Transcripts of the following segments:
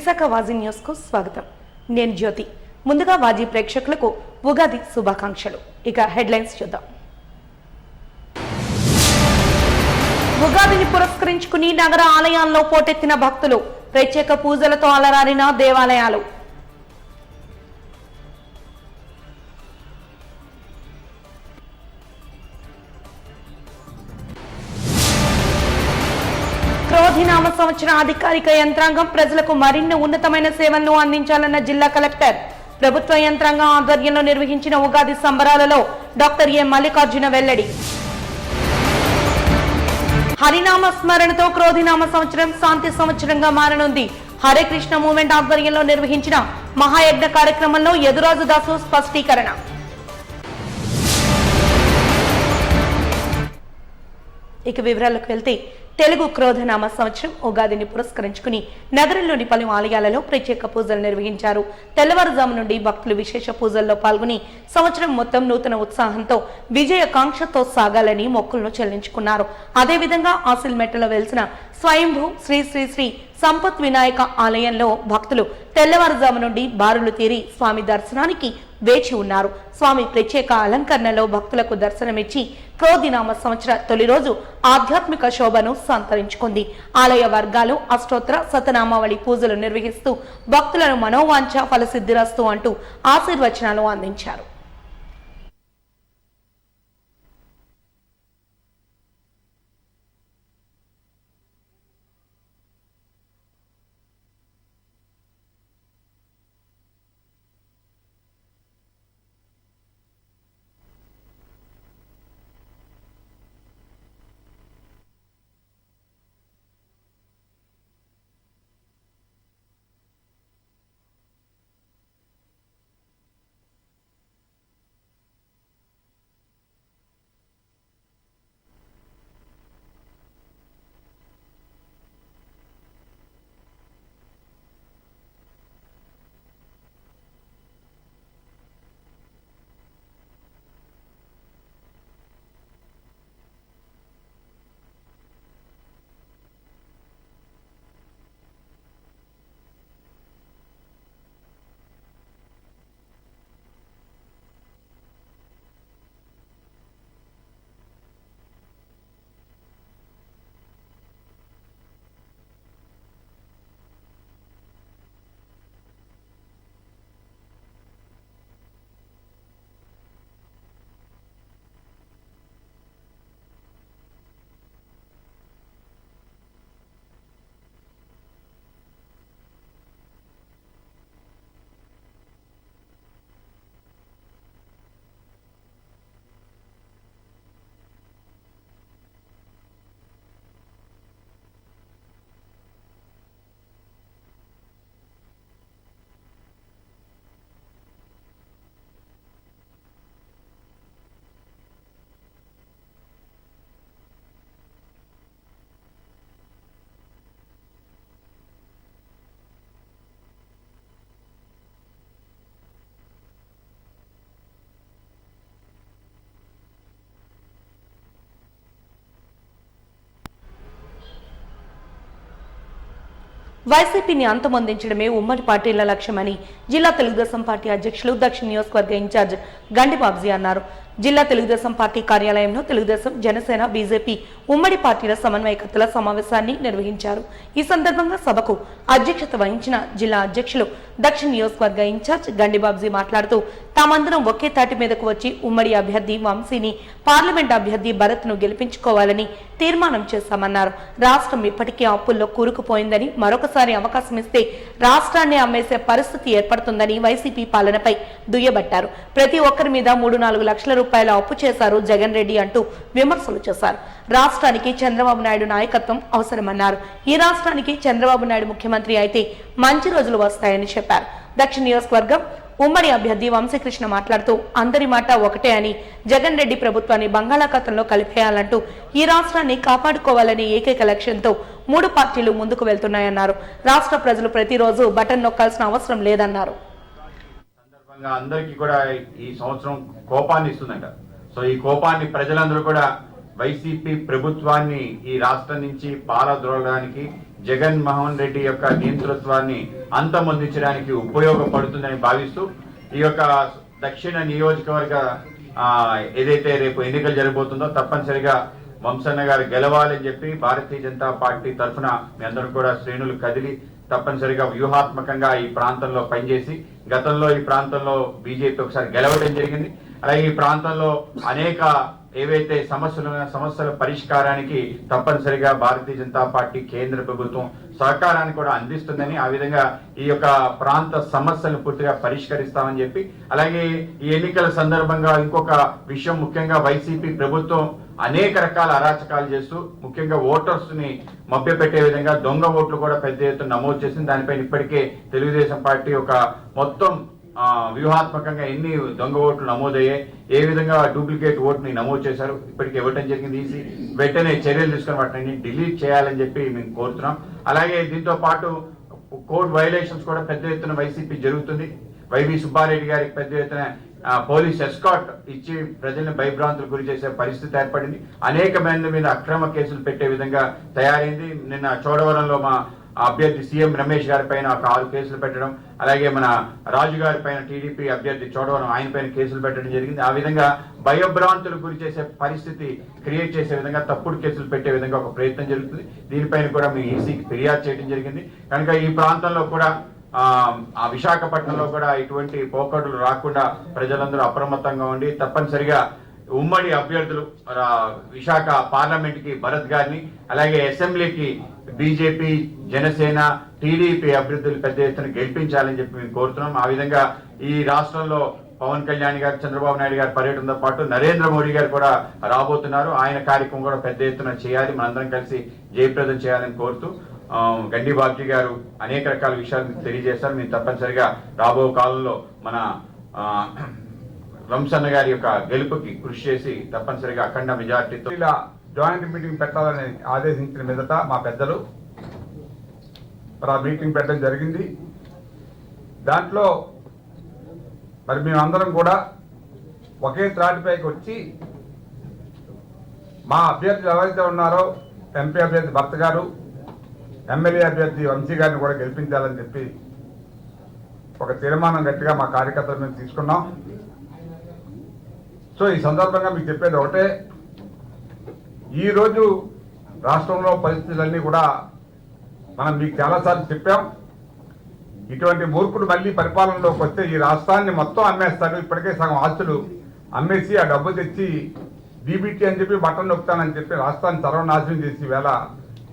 Visakha వాజీ news కు స్వాగతం. నేను జ్యోతి. ముందుగా వాజీ ప్రేక్షకులకు ఉగాది శుభాకాంక్షలు. ఇక హెడ్లైన్స్ చూద్దాం. ఉగాదిని పురస్కరించుకుని నగర ఆలయాల్లో పోటెత్తిన భక్తులు, ప్రత్యేక పూజలతో అలరారిన దేవాలయాలు. క్రోధినామ సంవత్సర అధికారిక యంత్రాంగం ప్రజలకు మరిన్ని ఉన్నతమైన సేవలను అందించాలన్న జిల్లా కలెక్టర్. ప్రభుత్వ యంత్రాంగం ఆధ్వర్యంలో నిర్వహించిన ఉగాది సంబరాలలో డాక్టర్ ఏ మల్లికార్జున వెల్లడి. హరినామ స్మరణతో క్రోధినామ సంవత్సరం శాంతి సంవత్సరంగా మారనుంది. హరే కృష్ణ మూవ్మెంట్ ఆధ్వర్యంలో నిర్వహించిన మహాయజ్ఞ కార్యక్రమంలో యదురాజు దాసు స్పష్టీకరణ. ఇక వివరాలకు వెళ్తే, తెలుగు క్రోధనామ సంవత్సరం ఉగాదిని పురస్కరించుకుని నగరంలోని పలు ఆలయాలలో ప్రత్యేక పూజలు నిర్వహించారు. తెల్లవారుజాము నుండి భక్తులు విశేష పూజల్లో పాల్గొని సంవత్సరం మొత్తం నూతన ఉత్సాహంతో విజయకాంక్షతో సాగాలని మొక్కులను చెల్లించుకున్నారు. అదేవిధంగా ఆసిల్మెట్టలో వెలిసిన స్వయంభూ శ్రీ శ్రీ శ్రీ సంపత్ వినాయక ఆలయంలో భక్తులు తెల్లవారుజాము నుండి బారులు తీరి స్వామి దర్శనానికి వేచి ఉన్నారు. స్వామి ప్రత్యేక అలంకరణలో భక్తులకు దర్శనమిచ్చి క్రోధినామ సంవత్సర తొలి రోజు ఆధ్యాత్మిక శోభను సంతరించుకుంది. ఆలయ వర్గాలు అష్టోత్తర శతనామావళి పూజలు నిర్వహిస్తూ భక్తులను మనోవాంఛ ఫలసిద్ధిరస్తు అంటూ ఆశీర్వచనాలు అందించారు. వైసీపీని అంతమొందించడమే ఉమ్మడి పార్టీల లక్ష్యమని జిల్లా తెలుగుదేశం పార్టీ అధ్యక్షులు దక్షిణ నియోజకవర్గ ఇన్ఛార్జ్ గండి బాబ్జీ అన్నారు. జిల్లా తెలుగుదేశం పార్టీ కార్యాలయంలో తెలుగుదేశం, జనసేన, బీజేపీ ఉమ్మడి పార్టీల సమన్వయకర్తల సమావేశాన్ని నిర్వహించారు. ఈ సందర్భంగా సభకు అధ్యక్షత వహించిన జిల్లా అధ్యక్షులు దక్షిణ నియోజకవర్గ ఇన్ఛార్జ్ గండి బాబ్జీ మాట్లాడుతూ, తామందరం ఒకే తాటి మీదకు వచ్చి ఉమ్మడి అభ్యర్థి వంశీని, పార్లమెంట్ అభ్యర్థి భరత్ ను గెలిపించుకోవాలని తీర్మానం చేశామన్నారు. రాష్ట్రం ఇప్పటికే అప్పుల్లో కూరుకుపోయిందని, మరొకసారి అవకాశం ఇస్తే రాష్ట్రాన్ని అమ్మేసే పరిస్థితి ఏర్పడుతుందని వైసీపీ పాలనపై దుయ్యబట్టారు. ప్రతి ఒక్కరి మీద 3-4 లక్షల రూపాయల అప్పు చేశారు జగన్ రెడ్డి అంటూ విమర్శలు చేశారు. రాష్ట్రానికి చంద్రబాబు నాయుడు నాయకత్వం అవసరమన్నారు. ఈ రాష్ట్రానికి చంద్రబాబు నాయుడు ముఖ్యమంత్రి అయితే మంచి రోజులు వస్తాయని చెప్పారు. దక్షిణ నియోజకవర్గం ఉమ్మడి అభ్యర్థి వంశీకృష్ణ మాట్లాడుతూ, అందరి మాట ఒకటే అని, జగన్ రెడ్డి ప్రభుత్వాన్ని బంగాళాఖాతంలో కలిపేయాలంటూ ఈ రాష్ట్రాన్ని కాపాడుకోవాలనే ఏకైక లక్ష్యంతో 3 పార్టీలు ముందుకు వెళ్తున్నాయన్నారు. రాష్ట్ర ప్రజలు ప్రతిరోజు బటన్ నొక్కాల్సిన అవసరం లేదన్నారు. అందరికీ కూడా ఈ సంవత్సరం కోపాన్ని ఇస్తుందంట. సో ఈ కోపాన్ని ప్రజలందరూ కూడా వైసీపీ ప్రభుత్వాన్ని ఈ రాష్ట్రం నుంచి పారద్రోలడానికి జగన్మోహన్ రెడ్డి యొక్క నేతృత్వాన్ని అంతమొందించడానికి ఉపయోగపడుతుందని భావిస్తూ ఈ యొక్క దక్షిణ నియోజకవర్గ ఏదైతే రేపు ఎన్నికలు జరగబోతుందో తప్పనిసరిగా వంశన్న గారు గెలవాలని చెప్పి భారతీయ జనతా పార్టీ తరఫున మీ అందరూ కూడా శ్రేణులు కదిలి తప్పనిసరిగా వ్యూహాత్మకంగా ఈ ప్రాంతంలో పనిచేసి గతంలో ఈ ప్రాంతంలో బీజేపీ ఒకసారి గెలవడం జరిగింది. అలాగే ఈ ప్రాంతంలో అనేక ఏవైతే సమస్యల పరిష్కారానికి తప్పనిసరిగా భారతీయ జనతా పార్టీ కేంద్ర ప్రభుత్వం సహకారాన్ని కూడా అందిస్తుందని, ఆ విధంగా ఈ యొక్క ప్రాంత సమస్యలను పూర్తిగా పరిష్కరిస్తామని చెప్పి, అలాగే ఈ ఎన్నికల సందర్భంగా ఇంకొక విషయం, ముఖ్యంగా వైసీపీ ప్రభుత్వం అనేక రకాల అరాచకాలు చేస్తూ ముఖ్యంగా ఓటర్స్ ని మభ్యపెట్టే విధంగా దొంగ ఓట్లు కూడా పెద్ద ఎత్తున నమోదు చేసింది. దానిపైన ఇప్పటికే తెలుగుదేశం పార్టీ ఒక మొత్తం వ్యూహాత్మకంగా ఎన్ని దొంగ ఓట్లు నమోదయ్యాయి, ఏ విధంగా డూప్లికేట్ ఓటుని నమోదు చేశారు ఇప్పటికి ఇవ్వటం జరిగింది. వెంటనే చర్యలు తీసుకుని వాటిని డిలీట్ చేయాలని చెప్పి మేము కోరుతున్నాం. అలాగే దీంతో పాటు కోడ్ వైలేషన్స్ కూడా పెద్ద ఎత్తున వైసీపీ జరుగుతుంది. వైవి సుబ్బారెడ్డి గారికి పెద్ద ఎత్తున పోలీస్ ఎస్కాట్ ఇచ్చి ప్రజల్ని భయభ్రాంతులకు గురి చేసే పరిస్థితి ఏర్పడింది. అనేక మంది మీద అక్రమ కేసులు పెట్టే విధంగా తయారైంది. నిన్న చోడవరంలో మా అభ్యర్థి సీఎం రమేష్ గారి పైన ఒక 6 కేసులు పెట్టడం, అలాగే మన రాజు గారి పైన టీడీపీ అభ్యర్థి చోడవరం ఆయన పైన కేసులు పెట్టడం జరిగింది. ఆ విధంగా భయభ్రాంతులకు గురి చేసే పరిస్థితి క్రియేట్ చేసే విధంగా తప్పుడు కేసులు పెట్టే విధంగా ఒక ప్రయత్నం జరుగుతుంది. దీనిపైన కూడా మేము ఈసీకి ఫిర్యాదు చేయడం జరిగింది. కనుక ఈ ప్రాంతంలో కూడా ఆ విశాఖపట్నంలో కూడా ఇటువంటి పోకడులు రాకుండా ప్రజలందరూ అప్రమత్తంగా ఉండి తప్పనిసరిగా ఉమ్మడి అభ్యర్థులు విశాఖ పార్లమెంట్ కి భరత్ గారిని, అలాగే అసెంబ్లీకి బీజేపీ, జనసేన, టీడీపీ అభ్యర్థులు పెద్ద ఎత్తున గెలిపించాలని చెప్పి మేము కోరుతున్నాం. ఆ విధంగా ఈ రాష్ట్రంలో పవన్ కళ్యాణ్ గారు, చంద్రబాబు నాయుడు గారి పర్యటనతో పాటు నరేంద్ర మోడీ గారు కూడా రాబోతున్నారు. ఆయన కార్యక్రమం కూడా పెద్ద ఎత్తున చేయాలి, మనందరం కలిసి జయప్రదం చేయాలని కోరుతూ గండి బాబ్జీ గారు అనేక రకాల విషయాలు తెలియజేస్తారు. మేము తప్పనిసరిగా రాబో కాలంలో మన వంశన్న గారి యొక్క గెలుపుకి కృషి చేసి తప్పనిసరిగా అఖండ మెజార్టీతో ఇలా జాయింట్ మీటింగ్ పెట్టాలని ఆదేశించిన మీదట మా పెద్దలు మీటింగ్ పెట్టడం జరిగింది. దాంట్లో మరి మేమందరం కూడా ఒకే త్రాటిపైకి వచ్చి మా అభ్యర్థులు ఎవరైతే ఉన్నారో ఎంపీ అభ్యర్థి భర్త గారు, ఎమ్మెల్యే అభ్యర్థి వంశీ గారిని కూడా గెలిపించాలని చెప్పి ఒక తీర్మానం గట్టిగా మా కార్యకర్తల మీద తీసుకున్నాం. సో ఈ సందర్భంగా మీకు చెప్పేది ఒకటే, ఈరోజు రాష్ట్రంలో పరిస్థితులన్నీ కూడా మనం మీకు చాలాసార్లు చెప్పాం. ఇటువంటి మూర్ఖుడు మళ్ళీ పరిపాలనలోకి వస్తే ఈ రాష్ట్రాన్ని మొత్తం అమ్మేస్తాడు. ఇప్పటికే సగం ఆస్తులు అమ్మేసి ఆ డబ్బు తెచ్చి డీబీటీ అని చెప్పి బట్టలు నొక్కుతానని చెప్పి రాష్ట్రాన్ని సర్వనాశనం చేసి వేళ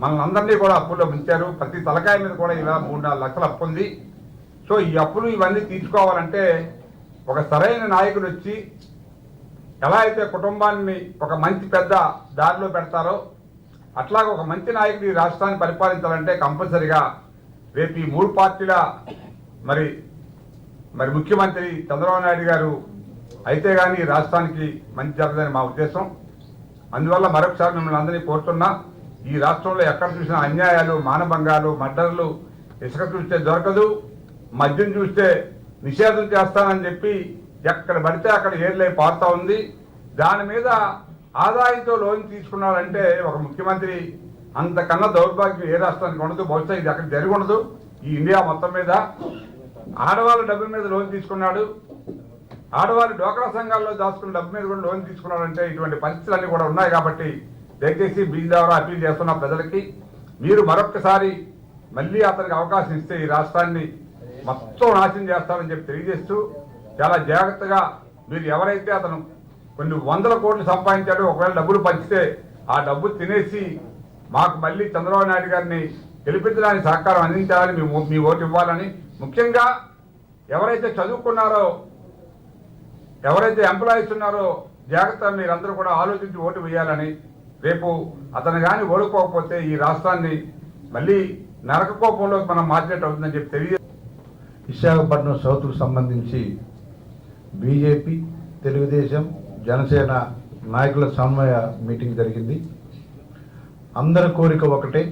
మనల్ని అందరినీ కూడా అప్పుల్లో ఉంచారు. ప్రతి తలకాయ మీద కూడా ఇలా 3-4 లక్షలు అప్పు ఉంది. సో ఈ అప్పులు ఇవన్నీ తీర్చుకోవాలంటే ఒక సరైన నాయకుడు వచ్చి ఎలా అయితే కుటుంబాన్ని ఒక మంచి పెద్ద దారిలో పెడతారో అట్లాగే ఒక మంచి నాయకుడు ఈ రాష్ట్రాన్ని పరిపాలించాలంటే కంపల్సరిగా రేపు ఈ 3 పార్టీల మరి ముఖ్యమంత్రి చంద్రబాబు నాయుడు గారు అయితే కానీ ఈ రాష్ట్రానికి మంచి జరగదని మా ఉద్దేశం. అందువల్ల మరొకసారి మిమ్మల్ని అందరినీ కోరుతున్నా, ఈ రాష్ట్రంలో ఎక్కడ చూసినా అన్యాయాలు, మానభంగాలు, మర్డర్లు, ఇసుక చూస్తే దొరకదు, మద్యం చూస్తే నిషేధం చేస్తానని చెప్పి ఎక్కడ పడితే అక్కడ ఏర్లై పారుతా ఉంది. దాని మీద ఆదాయంతో లోన్ తీసుకున్నారంటే ఒక ముఖ్యమంత్రి అంతకన్నా దౌర్భాగ్యం ఏ రాష్ట్రానికి ఉండదు. బహుశా ఇది అక్కడ జరిగి ఉండదు. ఈ ఇండియా మొత్తం మీద ఆడవాళ్ళ డబ్బుల మీద లోన్ తీసుకున్నాడు, ఆడవాళ్ళు డోక్రా సంఘాల్లో దాచుకున్న డబ్బు మీద కూడా లోన్ తీసుకున్నాడంటే ఇటువంటి పరిస్థితులన్నీ కూడా ఉన్నాయి. కాబట్టి దయచేసి మీ ద్వారా అప్పీల్ చేస్తున్న ప్రజలకి మీరు మరొక్కసారి మళ్ళీ అతనికి అవకాశం ఇస్తే ఈ రాష్ట్రాన్ని మొత్తం నాశనం చేస్తారని చెప్పి తెలియజేస్తూ, చాలా జాగ్రత్తగా మీరు ఎవరైతే అతను కొన్ని 100 కోట్లు సంపాదించాడో ఒకవేళ డబ్బులు పంచితే ఆ డబ్బులు తినేసి మాకు మళ్ళీ చంద్రబాబు నాయుడు గారిని గెలిపించడానికి సహకారం అందించాలని మీ ఓటు ఇవ్వాలని, ముఖ్యంగా ఎవరైతే చదువుకున్నారో, ఎవరైతే ఎంప్లాయీస్ ఉన్నారో జాగ్రత్త మీరందరూ కూడా ఆలోచించి ఓటు వేయాలని, రేపు అతను కానీ ఓడుకోకపోతే ఈ రాష్ట్రాన్ని మళ్ళీ నరక కోపంలోకి మనం మార్చినట్టు అవుతుందని చెప్పి తెలియజేస్తారు. విశాఖపట్నం సౌత్కు సంబంధించి బీజేపీ, తెలుగుదేశం, జనసేన నాయకుల సమన్వయ మీటింగ్ జరిగింది. అందరి కోరిక ఒకటే,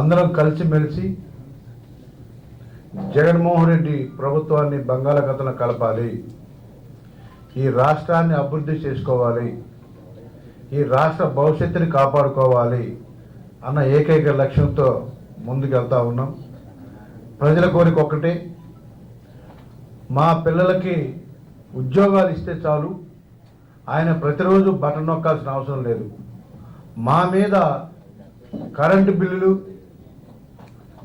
అందరం కలిసిమెలిసి జగన్మోహన్ రెడ్డి ప్రభుత్వాన్ని బంగాళాఖాతంలో కలపాలి, ఈ రాష్ట్రాన్ని అభివృద్ధి చేసుకోవాలి, ఈ రాష్ట్ర భవిష్యత్తుని కాపాడుకోవాలి అన్న ఏకైక లక్ష్యంతో ముందుకెళ్తా ఉన్నాం. ప్రజల కోరిక ఒక్కటే, మా పిల్లలకి ఉద్యోగాలు ఇస్తే చాలు, ఆయన ప్రతిరోజు బటన్ నొక్కాల్సిన అవసరం లేదు. మా మీద కరెంటు బిల్లులు,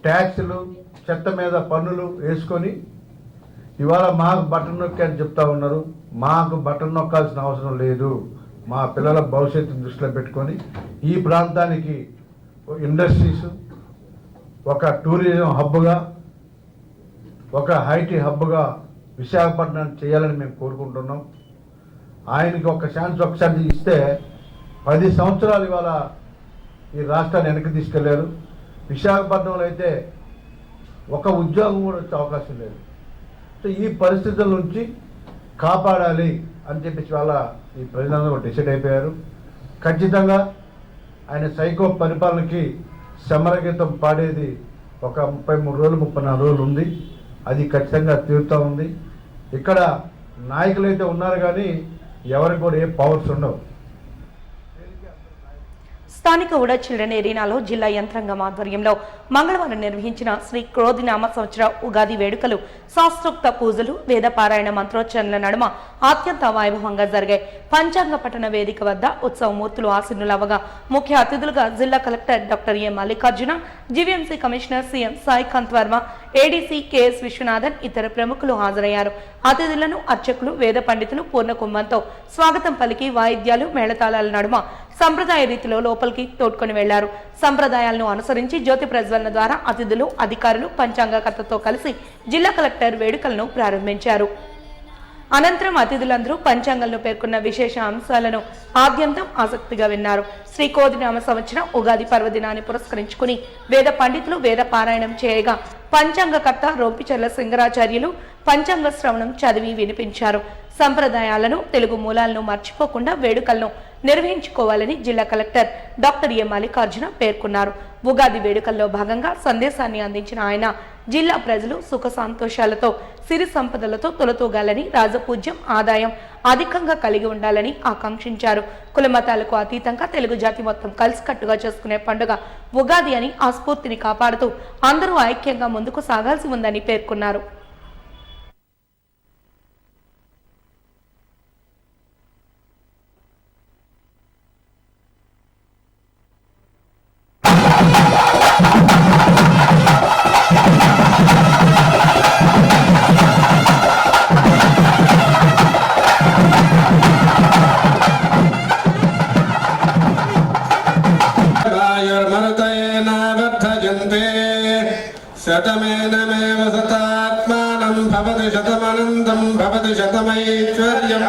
ట్యాక్సులు, చెత్త మీద పన్నులు వేసుకొని ఇవాళ మాకు బటన్ నొక్కి అని చెప్తా ఉన్నారు. మాకు బటన్ నొక్కాల్సిన అవసరం లేదు. మా పిల్లల భవిష్యత్తును దృష్టిలో పెట్టుకొని ఈ ప్రాంతానికి ఇండస్ట్రీస్, ఒక టూరిజం హబ్గా, ఒక ఐటీ హబ్గా విశాఖపట్నాన్ని చేయాలని మేము కోరుకుంటున్నాం. ఆయనకి ఒక ఛాన్స్ ఒకసారి ఇస్తే 10 సంవత్సరాలు ఇవాళ ఈ రాష్ట్రాన్ని వెనక్కి తీసుకెళ్లారు. విశాఖపట్నంలో అయితే ఒక ఉద్యోగం కూడా వచ్చే అవకాశం లేదు. సో ఈ పరిస్థితుల నుంచి కాపాడాలి అని చెప్పేసి వాళ్ళ ఈ ప్రజలందరూ డిసైడ్ అయిపోయారు. ఖచ్చితంగా ఆయన సైకో పరిపాలనకి సమరగీతం పాడేది ఒక 33 రోజులు 34 రోజులు ఉంది. అది ఖచ్చితంగా తీరుతూ ఉంది. ఇక్కడ నాయకులు అయితే ఉన్నారు కానీ ఎవరికి కూడా ఏ పవర్స్ ఉండవు. స్థానిక ఉడ చిల్డ్రన్ ఎరీనాలో జిల్లా యంత్రాంగం ఆధ్వర్యంలో మంగళవారం నిర్వహించిన శ్రీ క్రోధినామ సంవత్సర ఉగాది వేడుకలు శాస్త్రోక్త పూజలు, వేద పారాయణ మంత్రోచ్చరణల నడుమ అత్యంత వైభవంగా జరిగాయి. పంచాంగ పఠన వేదిక వద్ద ఉత్సవమూర్తులు ఆసీనులవగా ముఖ్య అతిథులుగా జిల్లా collector doctor A Mallikarjuna, GVMC commissioner CM Saikanth Varma, ADC KS Viswanathan, ఇతర ప్రముఖులు హాజరయ్యారు. అతిథులను అర్చకులు, వేద పండితులు పూర్ణ కుంభంతో స్వాగతం పలికి వాయిద్యాలు, మేళతాళాల నడుమ సంప్రదాయ రీతిలో లోపలికి తోడ్కొని వెళ్లారు. సంప్రదాయాలను అనుసరించి జ్యోతి ప్రజ్వలన ద్వారా అతిథులు, అధికారులు, పంచాంగకర్తతో కలిసి జిల్లా కలెక్టర్ వేడుకలను ప్రారంభించారు. అనంతరం అతిథులందరూ పంచాంగంలో పేర్కొన్న విశేష అంశాలను ఆద్యంతం ఆసక్తిగా విన్నారు. శ్రీ కోదినామ సంవత్సరం ఉగాది పర్వదినాన్ని పురస్కరించుకుని వేద పండితులు వేద పారాయణం చేయగా పంచాంగకర్త రొంపిచెర్ల సింగరాచార్యులు పంచాంగ శ్రవణం చదివి వినిపించారు. సంప్రదాయాలను, తెలుగు మూలాలను మర్చిపోకుండా వేడుకలను నిర్వహించుకోవాలని జిల్లా కలెక్టర్ డాక్టర్ ఎ మల్లికార్జున పేర్కొన్నారు. ఉగాది వేడుకల్లో భాగంగా సందేశాన్ని అందించిన ఆయన జిల్లా ప్రజలు సుఖ సంతోషాలతో, సిరి సంపదలతో తొలతూగాలని, రాజపూజ్యం, ఆదాయం అధికంగా కలిగి ఉండాలని ఆకాంక్షించారు. కులమతాలకు అతీతంగా తెలుగు జాతి మొత్తం కలిసికట్టుగా చేసుకునే పండుగ ఉగాది అని ఆ స్ఫూర్తిని కాపాడుతూ అందరూ ఐక్యంగా ముందుకు సాగాల్సి ఉందని పేర్కొన్నారు. శతమేనమేవ శతాత్మానం భవతి శతమనంతం భవతి శతమైశ్వర్యం.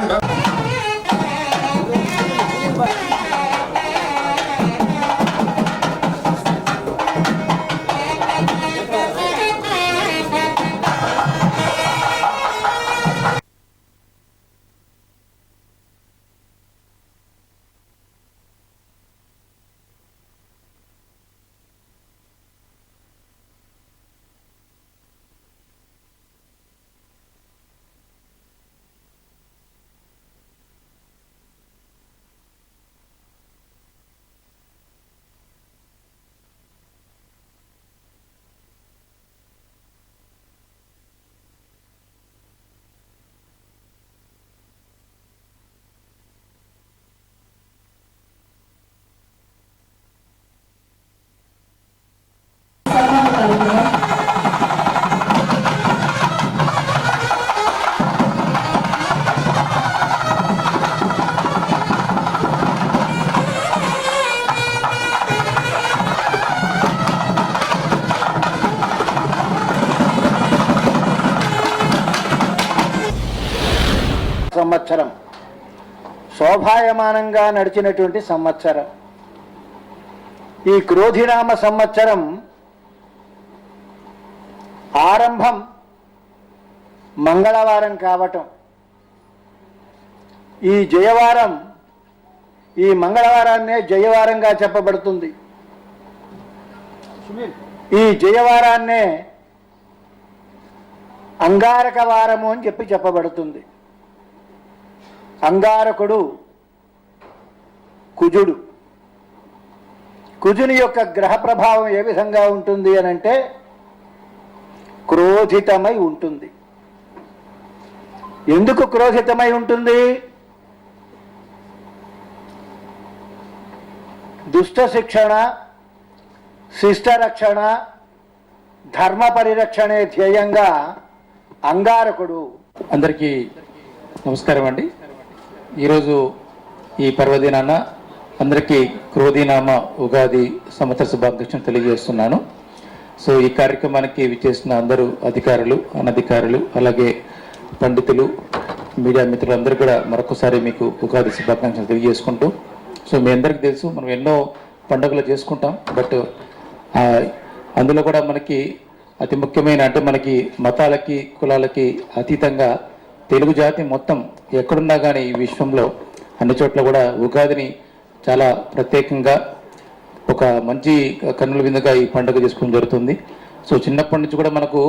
సంవత్సరం శోభాయమానంగా నడిచినటువంటి సంవత్సరం. ఈ క్రోధినామ సంవత్సరం ఆరంభం మంగళవారం కావటం, ఈ జయవారం, ఈ మంగళవారాన్నే జయవారంగా చెప్పబడుతుంది. ఈ జయవారాన్నే అంగారక వారము అని చెప్పబడుతుంది. అంగారకుడు కుజుడు. కుజుని యొక్క గ్రహ ప్రభావం ఏ విధంగా ఉంటుంది అని అంటే క్రోధితమై ఉంటుంది. ఎందుకు క్రోధితమై ఉంటుంది? దుష్ట శిక్షణ, శిష్ట రక్షణ, ధర్మ పరిరక్షణే ధ్యేయంగా అంగారకుడు. అందరికీ నమస్కారం అండి. ఈరోజు ఈ పర్వదినాన అందరికీ క్రోధినామ ఉగాది సంవత్సర శుభాకాంక్షలు తెలియజేస్తున్నాను. సో ఈ కార్యక్రమానికి విచ్చేసిన అందరూ అధికారులు, అనధికారులు, అలాగే పండితులు, మీడియా మిత్రులు అందరూ కూడా మరొకసారి మీకు ఉగాది శుభాకాంక్షలు తెలియజేసుకుంటూ, సో మీ అందరికీ తెలుసు మనం ఎన్నో పండుగలు చేసుకుంటాం. బట్ అందులో కూడా మనకి అతి ముఖ్యమైన అంటే మనకి మతాలకి కులాలకి అతీతంగా తెలుగు జాతి మొత్తం ఎక్కడున్నా కానీ ఈ విశ్వంలో అన్ని చోట్ల కూడా ఉగాదిని చాలా ప్రత్యేకంగా ఒక మంచి కన్నుల విందుగా ఈ పండుగ చేసుకోవడం జరుగుతుంది. సో చిన్నప్పటి నుంచి కూడా మనకు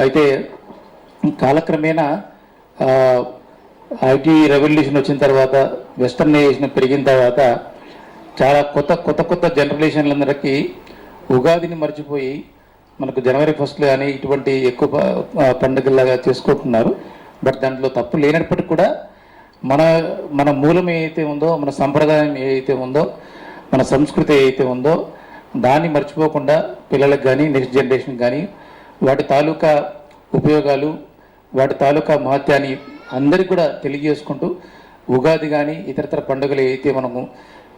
అయితే కాలక్రమేణా ఐటీ రెవల్యూషన్ వచ్చిన తర్వాత, వెస్టర్నైజేషన్ పెరిగిన తర్వాత చాలా కొత్త జనరేషన్లందరికీ ఉగాదిని మర్చిపోయి మనకు జనవరి 1 కానీ ఇటువంటి ఎక్కువ పండుగలాగా చేసుకుంటున్నారు. బట్ దాంట్లో తప్పు లేనప్పటికీ కూడా మన మూలం ఏదైతే ఉందో, మన సంప్రదాయం ఏదైతే ఉందో, మన సంస్కృతి ఏదైతే ఉందో దాన్ని మర్చిపోకుండా పిల్లలకు కానీ నెక్స్ట్ జనరేషన్ కానీ వాటి తాలూకా ఉపయోగాలు, వాటి తాలూకా మహత్యాన్ని అందరికీ కూడా తెలియజేసుకుంటూ ఉగాది కానీ ఇతరతర పండుగలు ఏదైతే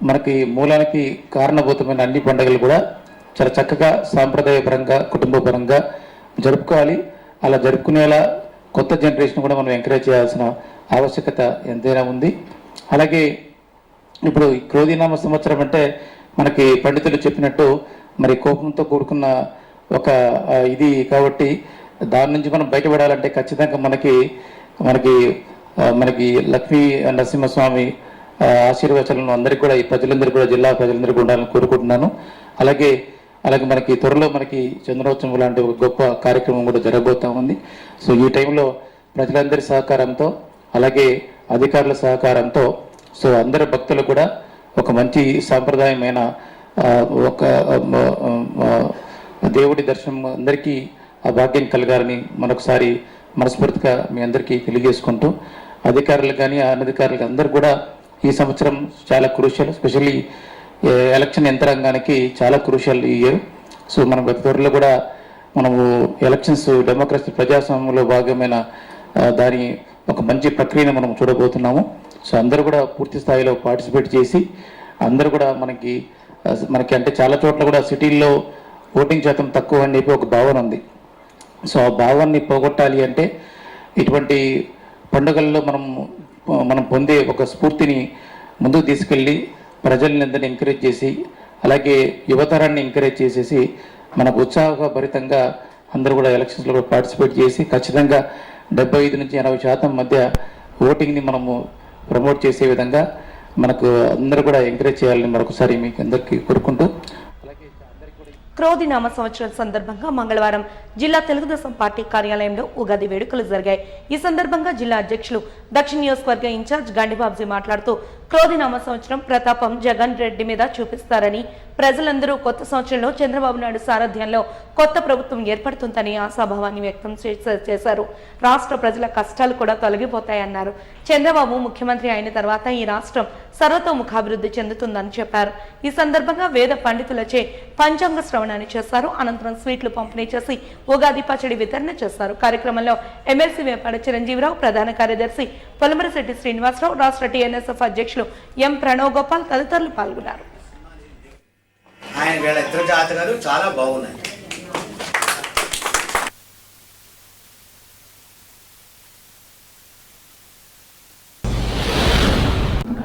మనకి మూలానికి కారణభూతమైన అన్ని పండుగలు కూడా చాలా చక్కగా సాంప్రదాయపరంగా, కుటుంబపరంగా జరుపుకోవాలి. అలా జరుపుకునేలా కొత్త జనరేషన్ కూడా మనం ఎంకరేజ్ చేయాల్సిన ఆవశ్యకత ఎంతైనా ఉంది. అలాగే ఇప్పుడు క్రోధినామ సంవత్సరం అంటే మనకి పండితులు చెప్పినట్టు మరి కోపంతో కూడుకున్న ఒక ఇది కాబట్టి దాని నుంచి మనం బయటపడాలంటే ఖచ్చితంగా మనకి లక్ష్మీ నరసింహస్వామి ఆశీర్వచనాలను అందరికీ కూడా ఈ ప్రజలందరికీ కూడా జిల్లా ప్రజలందరికీ ఉండాలని కోరుకుంటున్నాను. అలాగే మనకి త్వరలో మనకి చంద్రోత్సవం లాంటి ఒక గొప్ప కార్యక్రమం కూడా జరగబోతా ఉంది. సో ఈ టైంలో ప్రజలందరి సహకారంతో అలాగే అధికారుల సహకారంతో సో అందరి భక్తులు కూడా ఒక మంచి సాంప్రదాయమైన ఒక దేవుడి దర్శనం అందరికీ ఆ భాగ్యం కలగాలని మరొకసారి మనస్ఫూర్తిగా మీ అందరికీ తెలియజేసుకుంటూ, అధికారులు కానీ అనధికారులు అందరూ కూడా ఈ సంవత్సరం చాలా క్రూషియల్, ఎస్పెషల్లీ ఎలక్షన్ యంత్రాంగానికి చాలా క్రూషియల్ ఈ ఇయర్. సో మనం గత త్వరలో కూడా మనము ఎలక్షన్స్ డెమోక్రసీ ప్రజాస్వామ్యంలో భాగమైన దాని ఒక మంచి ప్రక్రియను మనం చూడబోతున్నాము. సో అందరూ కూడా పూర్తి స్థాయిలో పార్టిసిపేట్ చేసి అందరూ కూడా మనకి అంటే చాలా చోట్ల కూడా సిటీల్లో ఓటింగ్ శాతం తక్కువ అని చెప్పి ఒక భావన ఉంది. సో ఆ భావాన్ని పోగొట్టాలి అంటే ఇటువంటి పండుగల్లో మనం పొందే ఒక స్ఫూర్తిని ముందుకు తీసుకెళ్ళి ప్రజల్ని అందరినీ ఎంకరేజ్ చేసి అలాగే యువతరాన్ని ఎంకరేజ్ చేసేసి మనకు ఉత్సాహభరితంగా అందరూ కూడా ఎలక్షన్స్లో కూడా పార్టిసిపేట్ చేసి ఖచ్చితంగా 75 నుంచి 80% మధ్య ఓటింగ్ని మనము ప్రమోట్ చేసే విధంగా మనకు అందరూ కూడా ఎంకరేజ్ చేయాలని మరొకసారి మీకు అందరికీ కోరుకుంటూ, క్రోధినామ సంవత్సరం సందర్భంగా మంగళవారం జిల్లా తెలుగుదేశం పార్టీ కార్యాలయంలో ఉగాది వేడుకలు జరిగాయి. ఈ సందర్భంగా జిల్లా అధ్యక్షులు దక్షిణ నియోజకవర్గ ఇన్ఛార్జ్ గండిబాబ్జీ మాట్లాడుతూ క్రోధినామ సంవత్సరం ప్రతాపం జగన్ రెడ్డి మీద చూపిస్తారని, ప్రజలందరూ కొత్త సంవత్సరంలో చంద్రబాబు నాయుడు సారథ్యంలో కొత్త ప్రభుత్వం ఏర్పడుతుందని ఆశాభావాన్ని వ్యక్తం చేశారు. రాష్ట్ర ప్రజల కష్టాలు కూడా తొలగిపోతాయన్నారు. చంద్రబాబు ముఖ్యమంత్రి అయిన తర్వాత ఈ రాష్ట్రం సర్వతోముఖాభివృద్ధి చెందుతుందని చెప్పారు. ఈ సందర్భంగా వేద పండితులచే పంచాంగ శ్రవణాన్ని చేశారు. అనంతరం స్వీట్లు పంపిణీ చేసి ఉగాది పచ్చడి వితరణ చేశారు. కార్యక్రమంలో ఎమ్మెల్సీ వేపాడ చిరంజీవిరావు, ప్రధాన కార్యదర్శి పొలమరశెట్టి శ్రీనివాసరావు, రాష్ట్ర టీఎన్ఎస్ఎఫ్ అధ్యక్షులు ఎం ప్రణవ్ గోపాల్ తదితరులు పాల్గొన్నారు. ఆయన వీళ్ళ ఇద్దరు జాతకాలు చాలా బాగున్నాయి.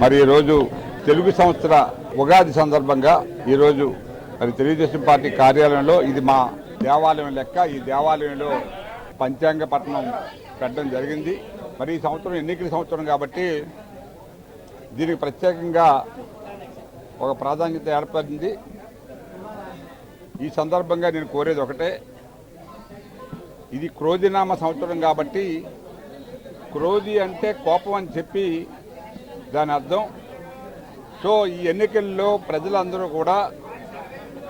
మరి ఈరోజు తెలుగు సంవత్సర ఉగాది సందర్భంగా ఈరోజు మరి తెలుగుదేశం పార్టీ కార్యాలయంలో ఇది మా దేవాలయం లెక్క, ఈ దేవాలయంలో పంచాంగ పఠనం పెట్టడం జరిగింది. మరి ఈ సంవత్సరం ఎన్నికల సంవత్సరం కాబట్టి దీనికి ప్రత్యేకంగా ఒక ప్రాధాన్యత ఏర్పడింది. ఈ సందర్భంగా నేను కోరేది ఒకటే, ఇది క్రోధినామ సంవత్సరం కాబట్టి క్రోధి అంటే కోపం అని చెప్పి దాని అర్థం. సో ఈ ఎన్నికల్లో ప్రజలందరూ కూడా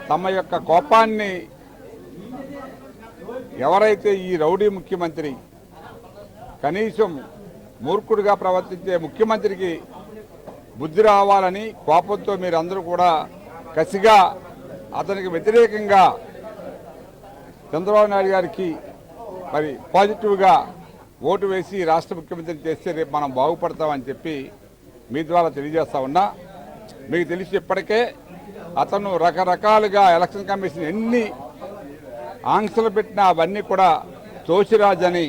తమ యొక్క కోపాన్ని ఎవరైతే ఈ రౌడీ ముఖ్యమంత్రి కనీసం మూర్ఖుడిగా ప్రవర్తించే ముఖ్యమంత్రికి బుద్ధి రావాలని కోపంతో మీరందరూ కూడా కసిగా అతనికి వ్యతిరేకంగా చంద్రబాబు నాయుడు గారికి మరి పాజిటివ్గా ఓటు వేసి రాష్ట్ర ముఖ్యమంత్రిని చేస్తే రేపు మనం బాగుపడతామని చెప్పి మీ ద్వారా తెలియజేస్తా ఉన్నా. మీకు తెలిసి ఇప్పటికే అతను రకరకాలుగా ఎలక్షన్ కమిషన్ ఎన్ని ఆంక్షలు పెట్టినా అవన్నీ కూడా తోసిరాజని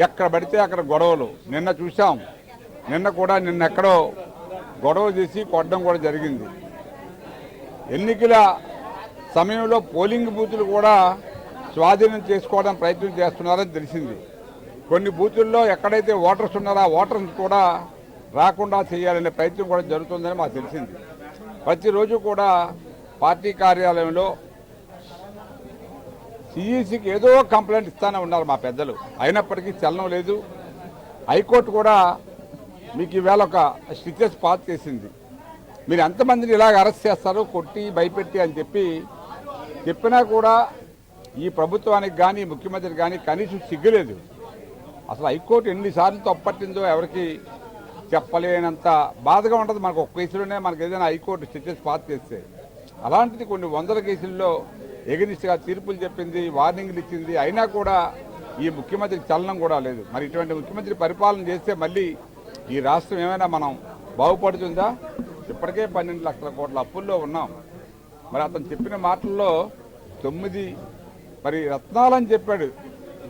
ఎక్కడ పడితే అక్కడ గొడవలు నిన్న చూసాం. నిన్న ఎక్కడో గొడవ చేసి కొట్టడం కూడా జరిగింది. ఎన్నికల సమయంలో పోలింగ్ బూతులు కూడా స్వాధీనం చేసుకోవడం ప్రయత్నం చేస్తున్నారని తెలిసింది. కొన్ని బూతుల్లో ఎక్కడైతే ఓటర్స్ ఉన్నారో ఆ ఓటర్స్ కూడా రాకుండా చేయాలనే ప్రయత్నం కూడా జరుగుతుందని మాకు తెలిసింది. ప్రతిరోజు కూడా పార్టీ కార్యాలయంలో సిఈసికి ఏదో కంప్లైంట్ ఇస్తానే ఉన్నారు మా పెద్దలు, అయినప్పటికీ చలనం లేదు. హైకోర్టు కూడా మీకు ఈవేళ ఒక స్టిచెస్ పాస్ చేసింది. మీరు ఎంతమందిని ఇలాగ అరెస్ట్ చేస్తారు కొట్టి భయపెట్టి అని చెప్పినా కూడా ఈ ప్రభుత్వానికి కానీ ముఖ్యమంత్రికి కానీ కనీసం సిగ్గులేదు. అసలు హైకోర్టు ఎన్నిసార్లు తప్పట్టిందో ఎవరికి చెప్పలేనంత బాధగా ఉంటుంది. మనకు ఒక కేసులోనే మనకు ఏదైనా హైకోర్టు స్టిచెస్ పాస్ చేస్తే, అలాంటిది కొన్ని వందల కేసుల్లో ఎగనిస్ట్గా తీర్పులు చెప్పింది, వార్నింగ్లు ఇచ్చింది. అయినా కూడా ఈ ముఖ్యమంత్రికి చలనం కూడా లేదు. మరి ఇటువంటి ముఖ్యమంత్రి పరిపాలన చేస్తే మళ్ళీ ఈ రాష్ట్రం ఏమైనా మనం బాగుపడుతుందా? ఇప్పటికే 12 లక్షల కోట్ల అప్పుల్లో ఉన్నాం. మరి అతను చెప్పిన మాటల్లో 9 మరి రత్నాలని చెప్పాడు.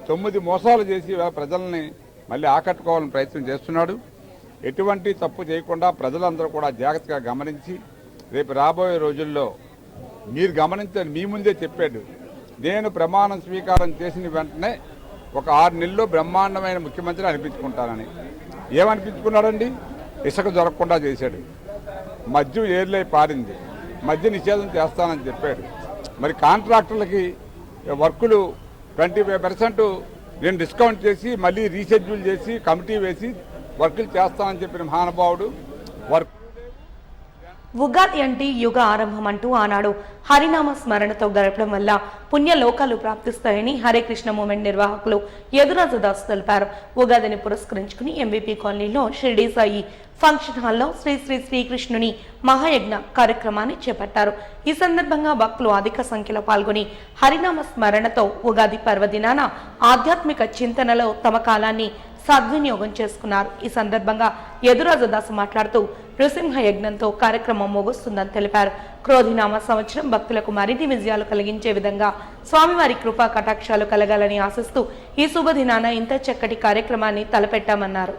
9 మోసాలు చేసి ప్రజల్ని మళ్ళీ ఆకట్టుకోవాలని ప్రయత్నం చేస్తున్నాడు. ఎటువంటి తప్పు చేయకుండా ప్రజలందరూ కూడా జాగ్రత్తగా గమనించి రేపు రాబోయే రోజుల్లో మీరు గమనించండి. మీ ముందే చెప్పాడు, నేను ప్రమాణం స్వీకారం చేసిన వెంటనే ఒక 6 నెలల్లో బ్రహ్మాండమైన ముఖ్యమంత్రి అనిపించుకుంటానని. ఏమనిపించుకున్నాడండి? ఇసుక దొరకకుండా చేశాడు, మద్యం ఏర్లై పారింది, మద్య నిషేధం చేస్తానని చెప్పాడు. మరి కాంట్రాక్టర్లకి వర్కులు 25% నేను డిస్కౌంట్ చేసి మళ్ళీ రీషెడ్యూల్ చేసి కమిటీ వేసి వర్కులు చేస్తానని చెప్పిన మహానుభావుడు. ఉగాది అంటే యుగ ఆరంభం అంటూ ఆనాడు హరినామ స్మరణతో గడపడం వల్ల పుణ్యలోకాలు ప్రాప్తిస్తాయని హరే కృష్ణ మూవ్మెంట్ నిర్వాహకులు యదురాజదాస్ తెలిపారు. ఉగాదిని పురస్కరించుకుని ఎంవీపీ కాలనీలో షిరిడి సాయి ఫంక్షన్ హాల్లో శ్రీ శ్రీ శ్రీకృష్ణుని మహాయజ్ఞ కార్యక్రమాన్ని చేపట్టారు. ఈ సందర్భంగా భక్తులు అధిక సంఖ్యలో పాల్గొని హరినామ స్మరణతో ఉగాది పర్వదినాన ఆధ్యాత్మిక చింతనలో తమ కాలాన్ని సద్వినియోగం చేసుకున్నారు. ఈ సందర్భంగా యదురాజదాస్ మాట్లాడుతూ నృసింహ యజ్ఞంతో కార్యక్రమం ముగుస్తుందని తెలిపారు. క్రోధినామ సంవత్సరం భక్తులకు మరిన్ని విజయాలు కలిగించే విధంగా స్వామివారి కృపా కటాక్షాలు కలగాలని ఆశిస్తూ ఈ శుభదినాన ఇంత చక్కటి కార్యక్రమాన్ని తలపెట్టామన్నారు.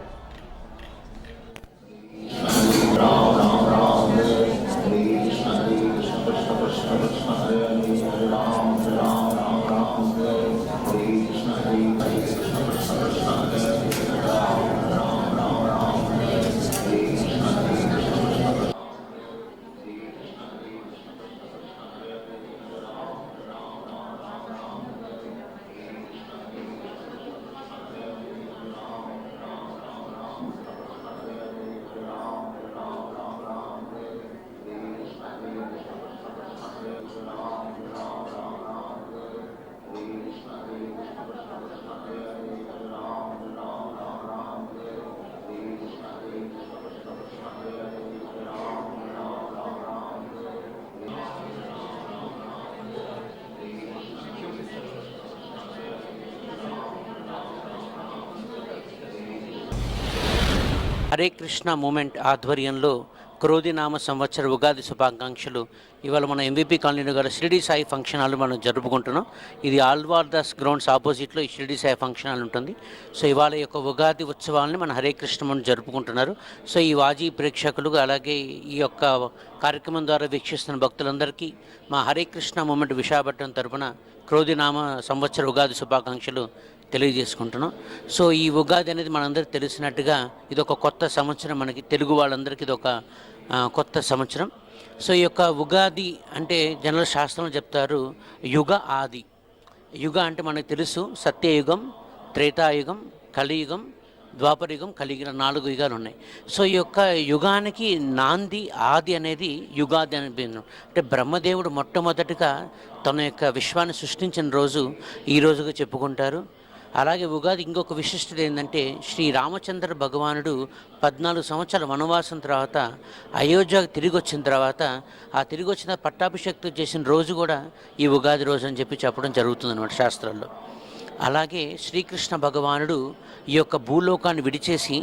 హరే కృష్ణ మూమెంట్ ఆధ్వర్యంలో క్రోధినామ సంవత్సర ఉగాది శుభాకాంక్షలు ఇవాళ మన ఎంవీపీ కాలనీలో గల షిరిడి సాయి ఫంక్షన్ హాల్ మనం జరుపుకుంటున్నాం. ఇది ఆల్వార్ దాస్ గ్రౌండ్స్ ఆపోజిట్లో ఈ షిరిడి సాయి ఫంక్షన్ హాల్ ఉంటుంది. సో ఇవాళ యొక్క ఉగాది ఉత్సవాలని మన హరే కృష్ణ మూమెంట్ జరుపుకుంటున్నారు. సో ఈ వాజీ ప్రేక్షకులు అలాగే ఈ యొక్క కార్యక్రమం ద్వారా వీక్షిస్తున్న భక్తులందరికీ మా హరే కృష్ణ మూమెంట్ విశాఖపట్నం తరపున క్రోధినామ సంవత్సర ఉగాది శుభాకాంక్షలు తెలియజేసుకుంటున్నాం. సో ఈ ఉగాది అనేది మనందరికీ తెలిసినట్టుగా ఇది ఒక కొత్త సంవత్సరం. మనకి తెలుగు వాళ్ళందరికీ ఇది ఒక కొత్త సంవత్సరం. సో ఈ యొక్క ఉగాది అంటే జనరల్ శాస్త్రంలో చెప్తారు యుగ ఆది. యుగ అంటే మనకు తెలుసు సత్యయుగం, త్రేతాయుగం, కలియుగం, ద్వాపరయుగం, కలిగిన 4 యుగాలు ఉన్నాయి. సో ఈ యొక్క యుగానికి నాంది, ఆది అనేది యుగాది అని అంటే బ్రహ్మదేవుడు మొట్టమొదటిగా తన యొక్క విశ్వాన్ని సృష్టించిన రోజు ఈ రోజుగా చెప్పుకుంటారు. అలాగే ఉగాది ఇంకొక విశిష్టత ఏంటంటే శ్రీ రామచంద్ర భగవానుడు 14 సంవత్సరాల వనవాసం తర్వాత అయోధ్యకు తిరిగి వచ్చిన తర్వాత ఆ తిరిగి వచ్చిన పట్టాభిషేకం చేసిన రోజు కూడా ఈ ఉగాది రోజు అని చెప్పడం జరుగుతుంది అన్నమాట శాస్త్రాల్లో. అలాగే శ్రీకృష్ణ భగవానుడు ఈ యొక్క భూలోకాన్ని విడిచేసి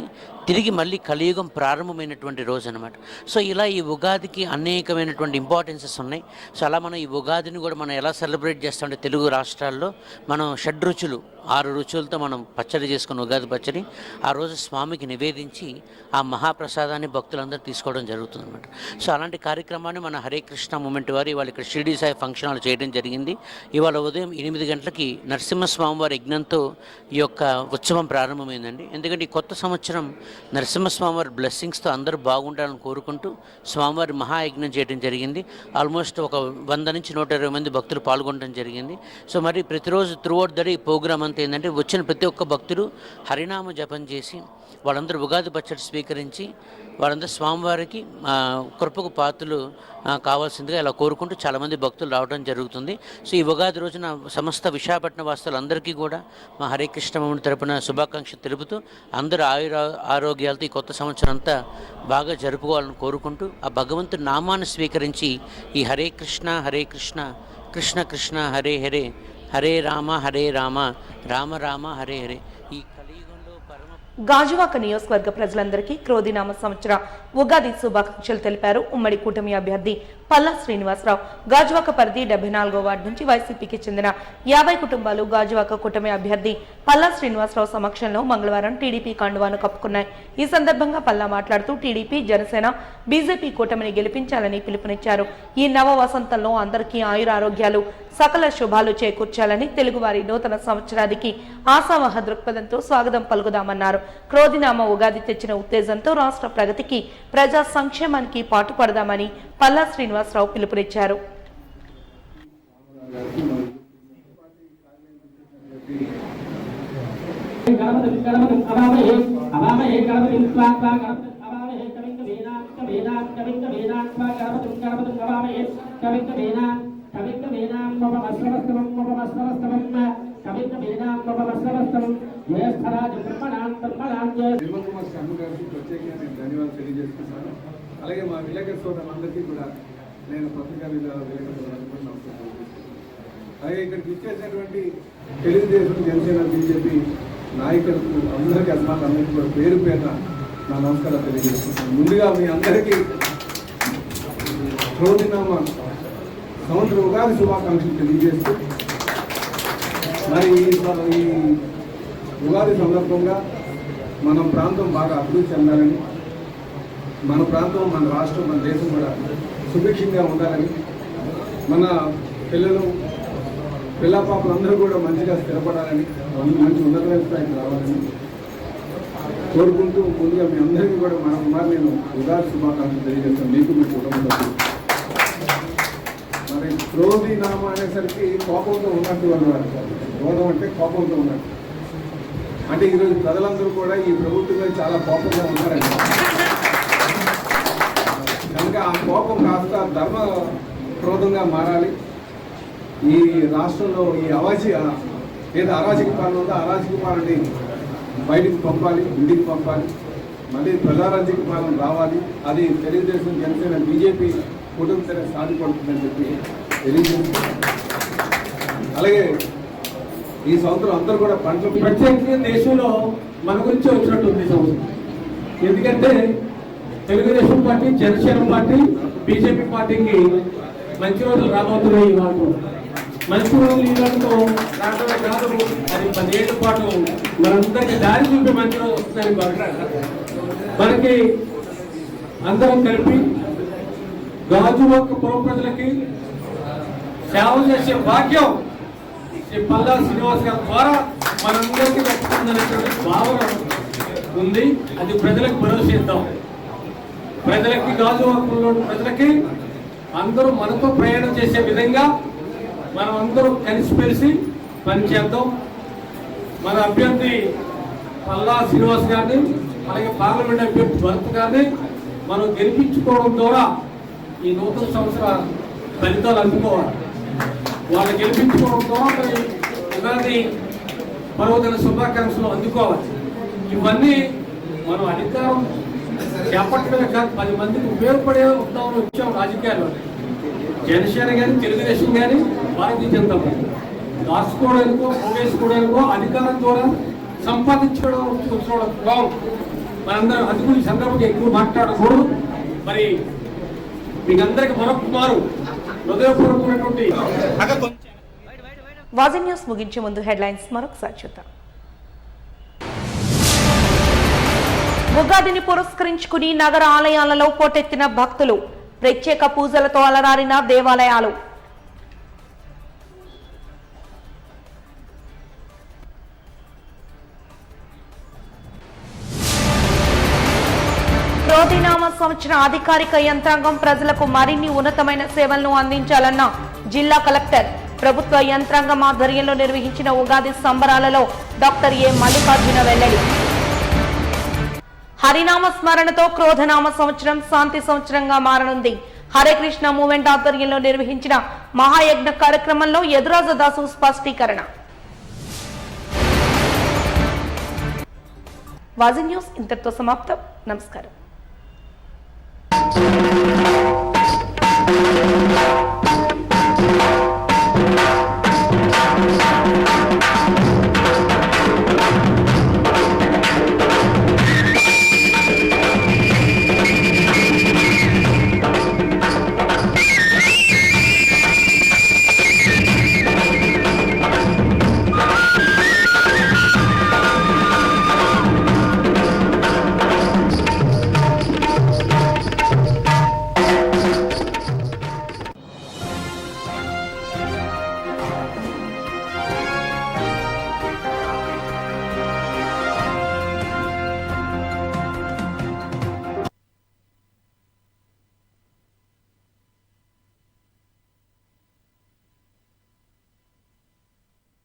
తిరిగి మళ్ళీ కలియుగం ప్రారంభమైనటువంటి రోజు అనమాట. సో ఇలా ఈ ఉగాదికి అనేకమైనటువంటి ఇంపార్టెన్సెస్ ఉన్నాయి. సో అలా మనం ఈ ఉగాదిని కూడా మనం ఎలా సెలబ్రేట్ చేస్తామంటే తెలుగు రాష్ట్రాల్లో మనం 6 రుచులు 6 రుచులతో మనం పచ్చడి చేసుకున్న ఉగాది పచ్చడి ఆ రోజు స్వామికి నివేదించి ఆ మహాప్రసాదాన్ని భక్తులందరూ తీసుకోవడం జరుగుతుంది అనమాట. సో అలాంటి కార్యక్రమాన్ని మన హరే కృష్ణ మూమెంట్ వారు ఇవాళ ఇక్కడ షిరిడి సాయి ఫంక్షన్ హాల్ చేయడం జరిగింది. ఇవాళ ఉదయం 8 గంటలకి నరసింహస్వామి వారి యజ్ఞంతో ఈ యొక్క ఉత్సవం ప్రారంభమైందండి. ఎందుకంటే ఈ కొత్త సంవత్సరం నరసింహస్వామివారి బ్లెస్సింగ్స్తో అందరూ బాగుండాలని కోరుకుంటూ స్వామివారి మహాయజ్ఞం చేయడం జరిగింది. ఆల్మోస్ట్ ఒక 100 నుంచి 120 మంది భక్తులు పాల్గొనడం జరిగింది. సో మరి ప్రతిరోజు త్రూఅవుట్ ద డే ప్రోగ్రామ్ అంతా ఏంటంటే వచ్చిన ప్రతి ఒక్క భక్తుడు హరినామ జపం చేసి వాళ్ళందరూ ఉగాది పచ్చడి స్వీకరించి వాళ్ళందరూ స్వామివారికి కృపకు పాత్రలు కావాల్సిందిగా ఇలా కోరుకుంటూ చాలామంది భక్తులు రావడం జరుగుతుంది. సో ఈ ఉగాది రోజున సమస్త విశాఖపట్నం వాసులందరికీ కూడా మా హరే కృష్ణ మూమెంట్ తరపున శుభాకాంక్షలు తెలుపుతూ అందరూ ఆరోగ్యాలతో ఈ కొత్త సంవత్సరం అంతా బాగా జరుపుకోవాలని కోరుకుంటూ ఆ భగవంతుడి నామాన్ని స్వీకరించి ఈ హరే కృష్ణ కృష్ణ కృష్ణ హరే హరే హరే రామ రామ రామ హరే హరే ఈ కలియుగంలో గాజువాక నియోజకవర్గ ప్రజలందరికీ క్రోధినామ సంవత్సర ఉగాది శుభాకాంక్షలు తెలిపారు ఉమ్మడి కూటమి అభ్యర్థి పల్లా శ్రీనివాసరావు. గాజువాక పరిధి 74వ వార్డు నుంచి వైసీపీకి చెందిన 50 కుటుంబాలు గాజువాక కూటమి అభ్యర్థి పల్లా శ్రీనివాసరావు సమక్షంలో మంగళవారం టీడీపీ కండువాను కప్పుకున్నాయి. ఈ సందర్భంగా పల్లా మాట్లాడుతూ టీడీపీ, జనసేన, బీజేపీ కూటమిని గెలిపించాలని పిలుపునిచ్చారు. ఈ నవ వసంతంలో అందరికీ ఆయురారోగ్యాలు, సకల శుభాలు చేకూర్చాలని, తెలుగువారి నూతన సంవత్సరానికి ఆశావహ దృక్పథంతో స్వాగతం పలుకుదామన్నారు. క్రోధినామ ఉగాది తెచ్చిన ఉత్తేజంతో రాష్ట్ర ప్రగతికి, ప్రజా సంక్షేమానికి పాటుపడదామని పల్లా శ్రీనివాసరావు పిలుపునిచ్చారు. ధన్యవాదాలు తెలియజేస్తున్నాను. అలాగే మా విలేకరు సోదరులందరికీ కూడా నేను పత్రికా విలేకరులందరికీ నమస్కారం. అలాగే ఇక్కడికి ఇచ్చేసినటువంటి తెలుగుదేశం, జనసేన, బీజేపీ నాయకులకు అందరికీ అందరికీ కూడా పేరు పేరున నా నమస్కారాలు తెలియజేస్తున్నాను. ముందుగా మీ అందరికీ క్రోధినామ సంవత్సర ఉగాది శుభాకాంక్షలు తెలియజేస్తూ మరి ఈ ఉగాది సందర్భంగా మన ప్రాంతం బాగా అభివృద్ధి చెందాలని, మన ప్రాంతం, మన రాష్ట్రం, మన దేశం కూడా సుభిక్షంగా ఉండాలని, మన పిల్లలు పిల్లపాపలందరూ కూడా మంచిగా స్థిరపడాలని, మంచి ఉన్నతమైన స్థాయికి రావాలని కోరుకుంటూ ముందుగా మీ అందరికీ కూడా నేను ఉగాది శుభాకాంక్షలు తెలియజేస్తాను. మీకు మీ కుటుంబం. మరి క్రోధినామ అనేసరికి కోపంతో ఉన్నట్టు అన్నమాట. క్రోధం అంటే కోపంతో ఉన్నట్టు. అంటే ఈరోజు ప్రజలందరూ కూడా ఈ ప్రభుత్వంలో చాలా కోపంగా ఉన్నారండి. కనుక ఆ కోపం కాస్త ధర్మ క్రోధంగా మారాలి. ఈ రాష్ట్రంలో ఈ ఏదో అరాచక పాలన ఉందో అరాచక పాలనని బయటికి పంపాలి, ఇంటికి పంపాలి. మళ్ళీ ప్రజారాజ్యక పాలన రావాలి. అది తెలుగుదేశం, జనసేన, బీజేపీ కుటుంబం సాధిపడుతుందని చెప్పి తెలియజేస్తుంది. అలాగే ఈ సంవత్సరం అందరూ కూడా పంటలు ప్రత్యేకంగా దేశంలో మన గురించి వచ్చినట్టుంది సంవత్సరం. ఎందుకంటే Telugu Desam party, Janasena party, BJP పార్టీకి మంచి రోజులు రాబోతున్నాయి. ఈ వాటిలో మంచి రోజులు ఈ వాటితో రావడమే కాదు, అది 10 ఏళ్ల పాటు మనందరికీ దారి చూపి మంచి రోజు వస్తుందని మనకి అందరం కలిపి గాజువాక పుర ప్రజలకి సేవ చేసే భాగ్యం శ్రీ పల్లా శ్రీనివాస్ గారి ద్వారా మనందరికీ దక్కుతుందనేటువంటి భావన ఉంది. అది ప్రజలకు భరోసా ఇద్దాం. ప్రజలకి, గాజువాకలో ప్రజలకి అందరూ మనతో ప్రయాణం చేసే విధంగా మనం అందరూ కలిసిమెలిసి పనిచేద్దాం. మన అభ్యర్థి పల్లా శ్రీనివాస్ గారిని, అలాగే పార్లమెంట్ అభ్యర్థి భరత్ గారిని మనం గెలిపించుకోవడం ద్వారా ఈ నూతన సంవత్సర ఫలితాలు అందుకోవాలి. వాళ్ళు గెలిపించుకోవడం ద్వారా మరి ఉగాది పర్వదిన శుభాకాంక్షలు అందుకోవాలి. ఇవన్నీ మనం అధికారం చేపట్టడమే కాదు, 10 మందికి ఉపయోగపడే ఉద్యమంలో వచ్చాం రాజకీయాల్లో. జనసేన కానీ, తెలుగుదేశం కానీ, భారతీయ జనతా పార్టీ దాచుకోవడానికో పోగేసుకోవడానికో అధికారం ద్వారా సంపాదించడం వచ్చిన బాగు మనందరం అందుకు ఈ సందర్భంగా ఎక్కువ మాట్లాడకూడదు. మరి మీకందరికి మరొకమారు హృదయపూర్వకమైనటువంటి వాజీ న్యూస్ ముగించే ముందు హెడ్లైన్స్ మరొకసారి చూద్దాం. ఉగాదిని పురస్కరించుకుని నగర ఆలయాలలో పోటెత్తిన భక్తులు, ప్రత్యేక పూజలతో అలరారిన దేవాలయాలు. క్రోధినామ సంవత్సర అధికారిక యంత్రాంగం ప్రజలకు మరిన్ని ఉన్నతమైన సేవలను అందించాలన్న జిల్లా కలెక్టర్. ప్రభుత్వ యంత్రాంగం ఆధ్వర్యంలో నిర్వహించిన ఉగాది సంబరాలలో డాక్టర్ ఏ మల్లికార్జున వెల్లడి. హరినామ స్మరణతో క్రోధనామ సంవత్సరం శాంతి సంవత్సరంగా మారనుంది. హరే కృష్ణ మూవ్మెంట్ ఆధ్వర్యంలో నిర్వహించిన మహాయజ్ఞ కార్యక్రమంలో యదురాజదాసు స్పష్టీకరణ. వాజీ న్యూస్ ఇంతటితో సమాప్తం. నమస్కారం.